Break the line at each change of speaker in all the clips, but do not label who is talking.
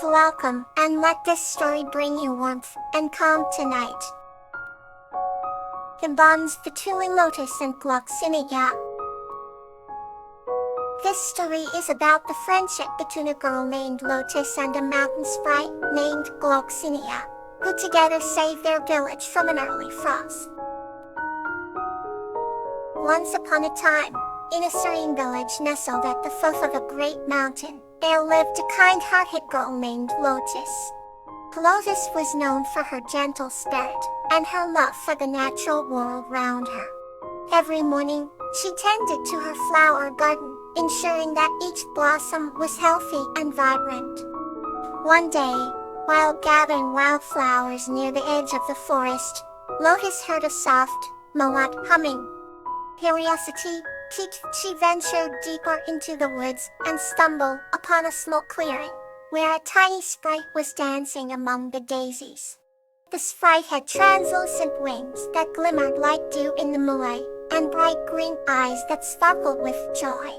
Welcome, and let this story bring you warmth and calm tonight. The bonds between Lotus and Gloxinia. This story is about the friendship between a girl named Lotus and a mountain sprite named Gloxinia, who together saved their village from an early frost. Once upon a time, in a serene village nestled at the foot of a great mountain, there lived a kind-hearted girl named Lotus. Lotus was known for her gentle spirit and her love for the natural world around her. Every morning, she tended to her flower garden, ensuring that each blossom was healthy and vibrant. One day, while gathering wildflowers near the edge of the forest, Lotus heard a soft, melodic humming. Curiosity piqued, she ventured deeper into the woods and stumbled upon a small clearing, where a tiny sprite was dancing among the daisies. The sprite had translucent wings that glimmered like dew in the moonlight, and bright green eyes that sparkled with joy.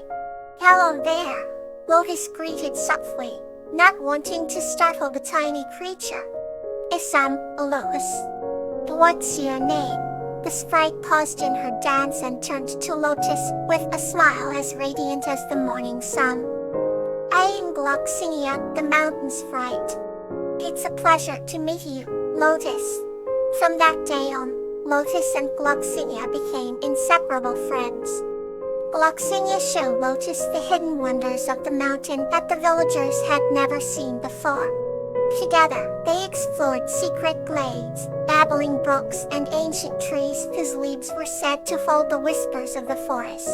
"Hello there," Lotus greeted softly, not wanting to startle the tiny creature. "I'm Lotus. What's your name?" The sprite paused in her dance and turned to Lotus with a smile as radiant as the morning sun. "I am Gloxinia, the mountain sprite. It's a pleasure to meet you, Lotus." From that day on, Lotus and Gloxinia became inseparable friends. Gloxinia showed Lotus the hidden wonders of the mountain that the villagers had never seen before. Together, they explored secret glades, babbling brooks, and ancient trees whose leaves were said to hold the whispers of the forest.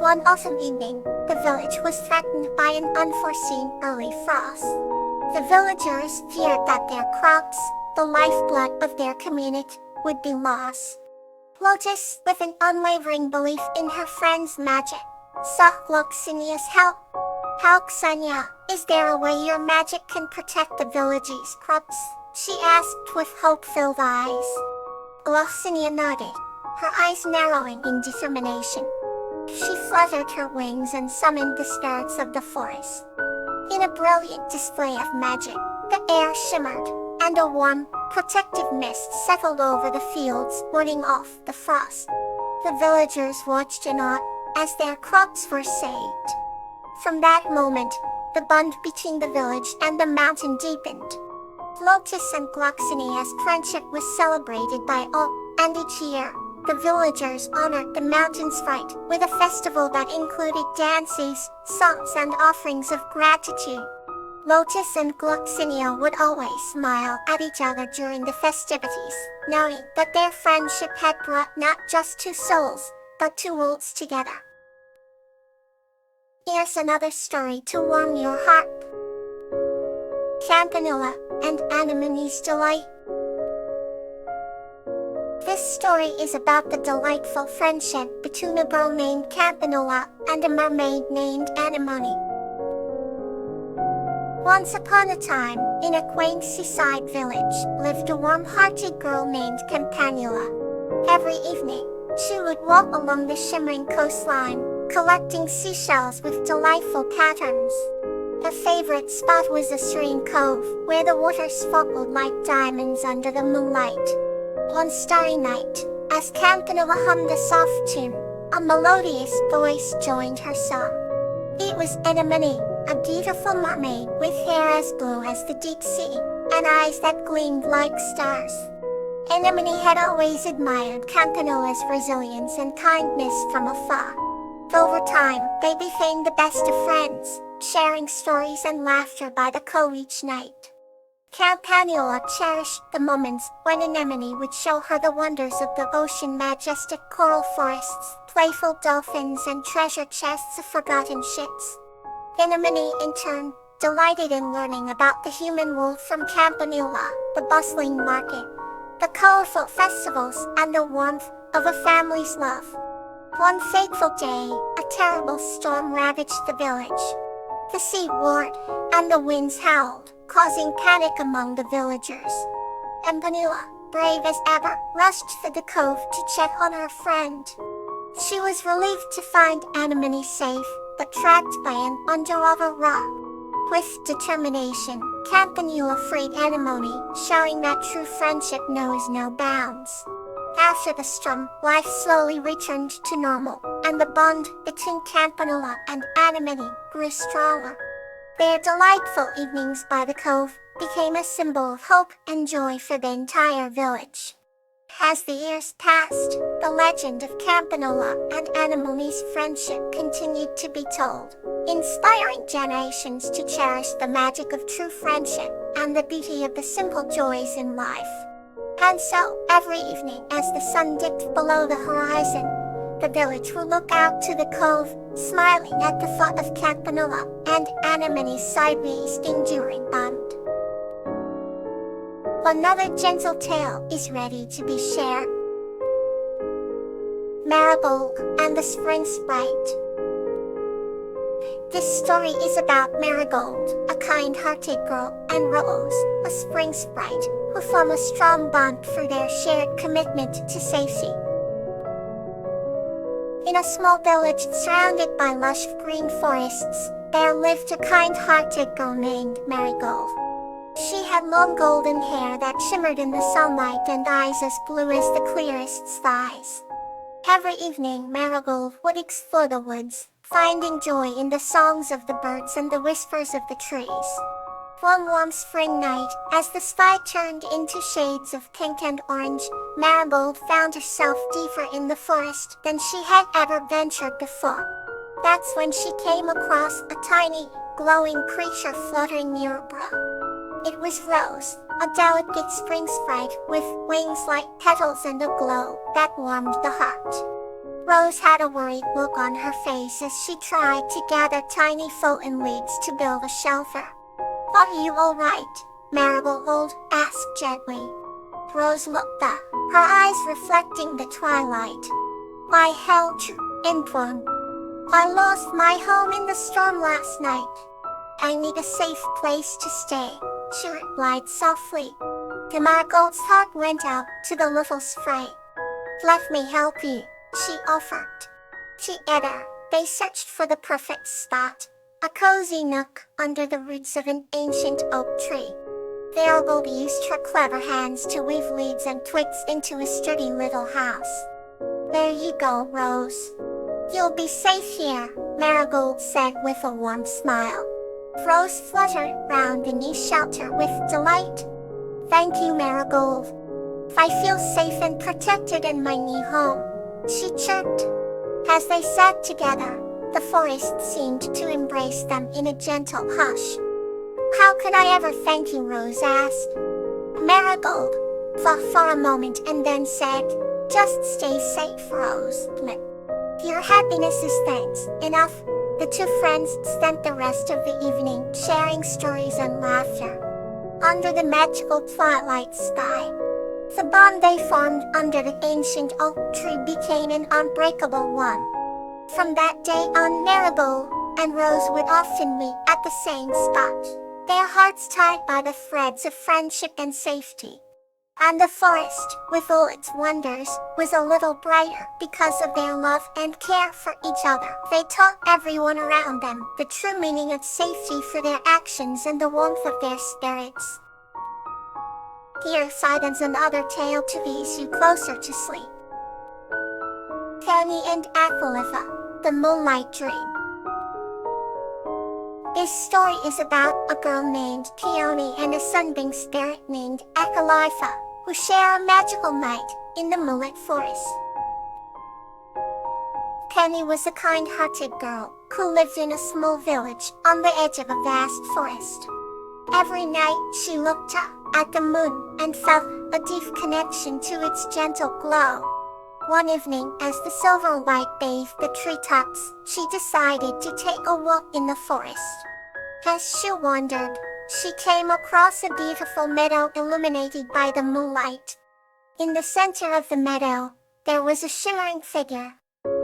One autumn evening, the village was threatened by an unforeseen early frost. The villagers feared that their crops, the lifeblood of their community, would be lost. Lotus, with an unwavering belief in her friend's magic, sought Gloxinia's help. "Gloxinia, is there a way your magic can protect the village's crops?" she asked with hope-filled eyes. Gloxinia nodded, her eyes narrowing in determination. She fluttered her wings and summoned the spirits of the forest. In a brilliant display of magic, the air shimmered, and a warm, protective mist settled over the fields, warding off the frost. The villagers watched in awe as their crops were saved. From that moment, the bond between the village and the mountain deepened. Lotus and Gloxinia's friendship was celebrated by all, and each year, the villagers honored the mountain sprite with a festival that included dances, songs, and offerings of gratitude. Lotus and Gloxinia would always smile at each other during the festivities, knowing that their friendship had brought not just two souls, but two worlds together. Here's another story to warm your heart. Campanula and Anemone's Delight. This story is about the delightful friendship between a girl named Campanula and a mermaid named Anemone. Once upon a time, in a quaint seaside village, lived a warm-hearted girl named Campanula. Every evening, she would walk along the shimmering coastline, collecting seashells with delightful patterns. Her favorite spot was a serene cove, where the water sparkled like diamonds under the moonlight. One starry night, as Campanula hummed a soft tune, a melodious voice joined her song. It was Anemone, a beautiful mermaid with hair as blue as the deep sea, and eyes that gleamed like stars. Anemone had always admired Campanula's resilience and kindness from afar. Over time, they became the best of friends, sharing stories and laughter by the cove each night. Campanula cherished the moments when Anemone would show her the wonders of the ocean, majestic coral forests, playful dolphins, and treasure chests of forgotten ships. Anemone, in turn, delighted in learning about the human world from Campanula, the bustling market, the colorful festivals, and the warmth of a family's love. One fateful day, a terrible storm ravaged the village. The sea roared, and the winds howled, causing panic among the villagers. Campanula, brave as ever, rushed to the cove to check on her friend. She was relieved to find Anemone safe, but trapped by an underwater rock. With determination, Campanula freed Anemone, showing that true friendship knows no bounds. After the storm, life slowly returned to normal, and the bond between Campanula and Anemone grew stronger. Their delightful evenings by the cove became a symbol of hope and joy for the entire village. As the years passed, the legend of Campanula and Anemone's friendship continued to be told, inspiring generations to cherish the magic of true friendship and the beauty of the simple joys in life. And so, every evening as the sun dipped below the horizon, the village will look out to the cove, smiling at the thought of Campanula and Anemone's sideways enduring bond. Another gentle tale is ready to be shared. Marigold and the Spring Sprite. This story is about Marigold, a kind-hearted girl, and Rose, a spring sprite, who form a strong bond through their shared commitment to safety. In a small village surrounded by lush green forests, there lived a kind-hearted girl named Marigold. She had long golden hair that shimmered in the sunlight and eyes as blue as the clearest skies. Every evening, Marigold would explore the woods, finding joy in the songs of the birds and the whispers of the trees. One warm spring night, as the sky turned into shades of pink and orange, Marigold found herself deeper in the forest than she had ever ventured before. That's when she came across a tiny, glowing creature fluttering near her brow. It was Rose, a delicate spring sprite with wings like petals and a glow that warmed the heart. Rose had a worried look on her face as she tried to gather tiny fallen leaves to build a shelter. "Are you all right?" Marigold asked gently. Rose looked up, her eyes reflecting the twilight. "I held you, implored. I lost my home in the storm last night. I need a safe place to stay," she replied softly. The Marigold's heart went out to the little sprite. "Let me help you," she offered. Together, they searched for the perfect spot, a cozy nook under the roots of an ancient oak tree. Marigold used her clever hands to weave leaves and twigs into a sturdy little house. "There you go, Rose. You'll be safe here," Marigold said with a warm smile. Rose fluttered round the new shelter with delight. "Thank you, Marigold. I feel safe and protected in my new home," she chirped. As they sat together, the forest seemed to embrace them in a gentle hush. "How could I ever thank you?" Rose asked. Marigold thought for a moment and then said, "Just stay safe, Rose. Your happiness is thanks enough." The two friends spent the rest of the evening sharing stories and laughter under the magical twilight sky. The bond they formed under the ancient oak tree became an unbreakable one. From that day on, Marigold and Rose would often meet at the same spot, their hearts tied by the threads of friendship and safety. And the forest, with all its wonders, was a little brighter because of their love and care for each other. They taught everyone around them the true meaning of safety for their actions and the warmth of their spirits. Here ends another tale to ease you closer to sleep. Penny and Acalypha, the Moonlight Dream. This story is about a girl named Peony and a sunbeam spirit named Acalypha, who share a magical night in the Moonlit Forest. Penny was a kind-hearted girl who lived in a small village on the edge of a vast forest. Every night she looked up at the moon and felt a deep connection to its gentle glow. One evening, as the silver light bathed the treetops, she decided to take a walk in the forest. As she wandered, she came across a beautiful meadow illuminated by the moonlight. In the center of the meadow, there was a shimmering figure.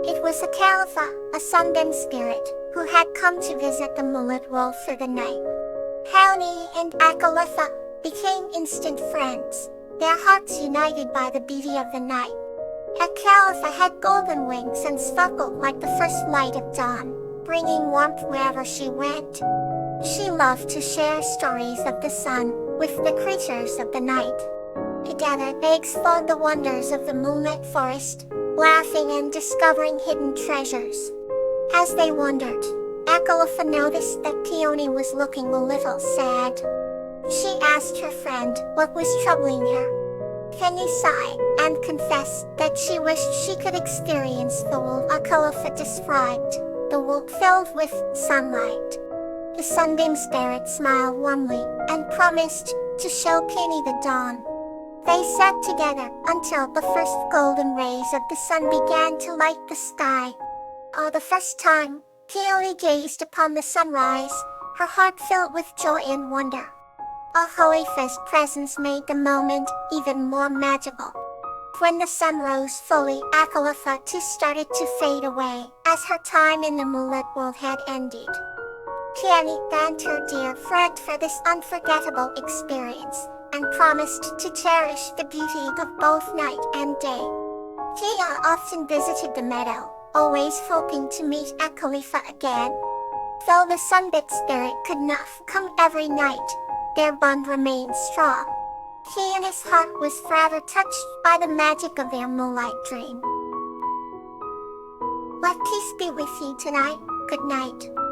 It was Acalypha, a sunbeam spirit, who had come to visit the moonlit world for the night. Peony and Acalypha became instant friends, their hearts united by the beauty of the night. Acalypha had golden wings and sparkled like the first light of dawn, bringing warmth wherever she went. She loved to share stories of the sun with the creatures of the night. Together they explored the wonders of the moonlit forest, laughing and discovering hidden treasures. As they wandered, Akalfa noticed that Peony was looking a little sad. She asked her friend what was troubling her. Penny sighed and confessed that she wished she could experience the world Akalfa described, the world filled with sunlight. The sunbeam spirit smiled warmly and promised to show Peony the dawn. They sat together until the first golden rays of the sun began to light the sky. For the first time, Peony gazed upon the sunrise, her heart filled with joy and wonder. Akalfa's presence made the moment even more magical. When the sun rose fully, Akalfa too started to fade away, as her time in the moonlit world had ended. Peony thanked her dear friend for this unforgettable experience, and promised to cherish the beauty of both night and day. Tia often visited the meadow, always hoping to meet Akalfa again. Though the sunbit spirit could not come every night, their bond remained strong. He and his heart was forever touched by the magic of their moonlight dream. Let peace be with you tonight. Good night.